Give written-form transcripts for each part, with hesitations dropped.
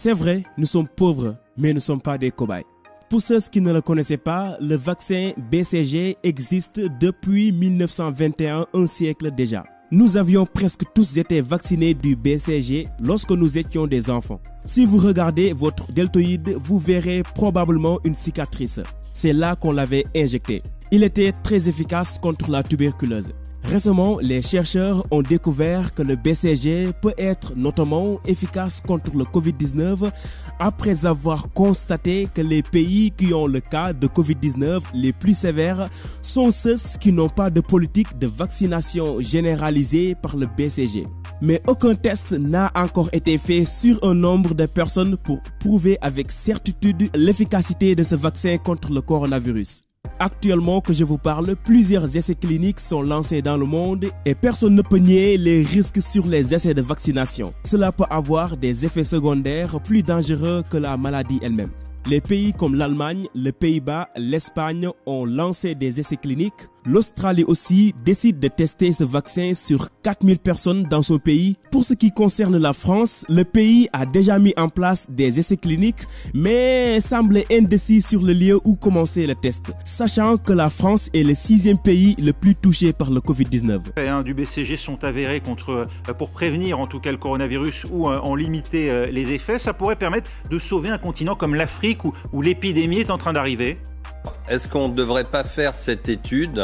C'est vrai, nous sommes pauvres, mais nous ne sommes pas des cobayes. Pour ceux qui ne le connaissaient pas, le vaccin BCG existe depuis 1921, un siècle déjà. Nous avions presque tous été vaccinés du BCG lorsque nous étions des enfants. Si vous regardez votre deltoïde, vous verrez probablement une cicatrice. C'est là qu'on l'avait injecté. Il était très efficace contre la tuberculose. Récemment, les chercheurs ont découvert que le BCG peut être notamment efficace contre le Covid-19 après avoir constaté que les pays qui ont le cas de Covid-19 les plus sévères sont ceux qui n'ont pas de politique de vaccination généralisée par le BCG. Mais aucun test n'a encore été fait sur un nombre de personnes pour prouver avec certitude l'efficacité de ce vaccin contre le coronavirus. Actuellement que je vous parle, plusieurs essais cliniques sont lancés dans le monde et personne ne peut nier les risques sur les essais de vaccination. Cela peut avoir des effets secondaires plus dangereux que la maladie elle-même. Les pays comme l'Allemagne, les Pays-Bas, l'Espagne ont lancé des essais cliniques. L'Australie aussi décide de tester ce vaccin sur 4000 personnes dans son pays. Pour ce qui concerne la France, le pays a déjà mis en place des essais cliniques, mais semble indécis sur le lieu où commencer le test, sachant que la France est le 6e pays le plus touché par le Covid-19. Les effets du BCG sont avérés pour prévenir en tout cas le coronavirus ou en limiter les effets. Ça pourrait permettre de sauver un continent comme l'Afrique où l'épidémie est en train d'arriver. Est-ce qu'on ne devrait pas faire cette étude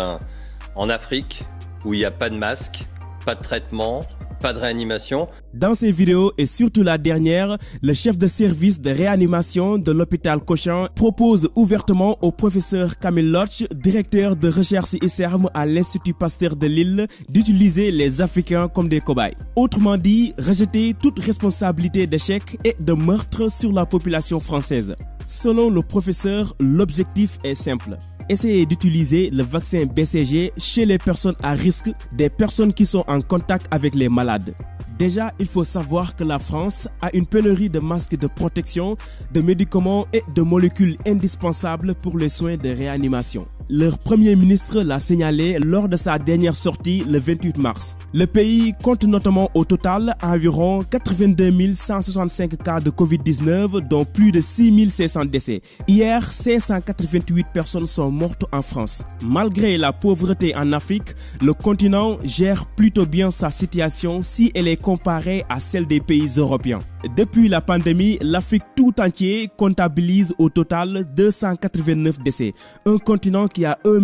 en Afrique où il n'y a pas de masque, pas de traitement, pas de réanimation? Dans ces vidéos et surtout la dernière, le chef de service de réanimation de l'hôpital Cochin propose ouvertement au professeur Camille Lotch, directeur de recherche ICERM à l'Institut Pasteur de Lille, d'utiliser les Africains comme des cobayes. Autrement dit, rejeter toute responsabilité d'échec et de meurtre sur la population française. Selon le professeur, l'objectif est simple. Essayez d'utiliser le vaccin BCG chez les personnes à risque, des personnes qui sont en contact avec les malades. Déjà, il faut savoir que la France a une pénurie de masques de protection, de médicaments et de molécules indispensables pour les soins de réanimation. Leur premier ministre l'a signalé lors de sa dernière sortie le 28 mars. Le pays compte notamment au total environ 82 165 cas de Covid-19, dont plus de 6 500 décès. Hier, 588 personnes sont mortes en France. Malgré la pauvreté en Afrique, le continent gère plutôt bien sa situation si elle est comparée à celle des pays européens. Depuis la pandémie, l'Afrique tout entier comptabilise au total 289 décès. Un continent qui a 1,2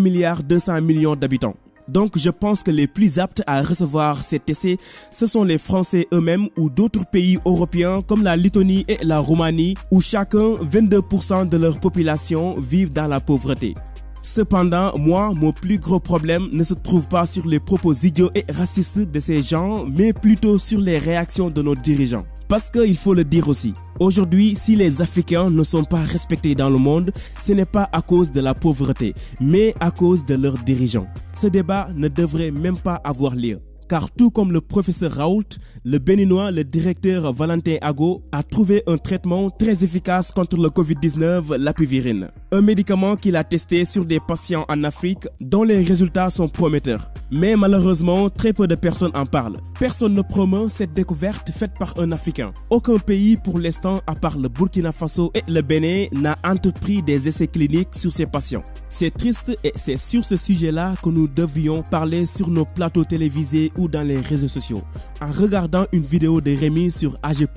milliard d'habitants. Donc je pense que les plus aptes à recevoir cet essai, ce sont les Français eux-mêmes ou d'autres pays européens comme la Lettonie et la Roumanie où chacun 22% de leur population vivent dans la pauvreté. Cependant, mon plus gros problème ne se trouve pas sur les propos idiots et racistes de ces gens, mais plutôt sur les réactions de nos dirigeants. Parce qu'il faut le dire aussi, aujourd'hui, si les Africains ne sont pas respectés dans le monde, ce n'est pas à cause de la pauvreté, mais à cause de leurs dirigeants. Ce débat ne devrait même pas avoir lieu. Car tout comme le professeur Raoult, le Béninois, le directeur Valentin Ago a trouvé un traitement très efficace contre le Covid-19, l'apivirine. Un médicament qu'il a testé sur des patients en Afrique dont les résultats sont prometteurs. Mais malheureusement, très peu de personnes en parlent. Personne ne promeut cette découverte faite par un Africain. Aucun pays pour l'instant, à part le Burkina Faso et le Bénin, n'a entrepris des essais cliniques sur ces patients. C'est triste et c'est sur ce sujet-là que nous devions parler sur nos plateaux télévisés ou dans les réseaux sociaux. En regardant une vidéo de Rémi sur AG+,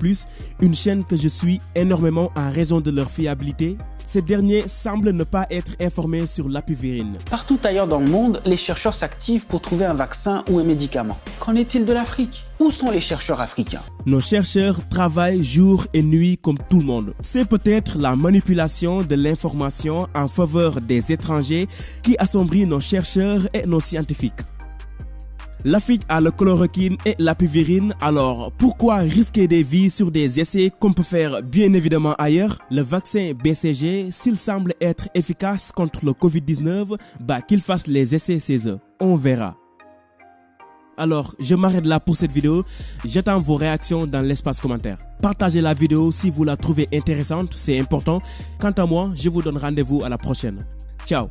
une chaîne que je suis énormément en raison de leur fiabilité, ces derniers semblent ne pas être informés sur l'apivirine. Partout ailleurs dans le monde, les chercheurs s'activent pour trouver un vaccin ou un médicament. Qu'en est-il de l'Afrique? Où sont les chercheurs africains? Nos chercheurs travaillent jour et nuit comme tout le monde. C'est peut-être la manipulation de l'information en faveur des étrangers qui assombrit nos chercheurs et nos scientifiques. L'Afrique a le chloroquine et l'apivirine, alors pourquoi risquer des vies sur des essais qu'on peut faire bien évidemment ailleurs? Le vaccin BCG, s'il semble être efficace contre le Covid-19, qu'il fasse les essais chez eux. On verra. Alors, je m'arrête là pour cette vidéo. J'attends vos réactions dans l'espace commentaire. Partagez la vidéo si vous la trouvez intéressante, c'est important. Quant à moi, je vous donne rendez-vous à la prochaine. Ciao!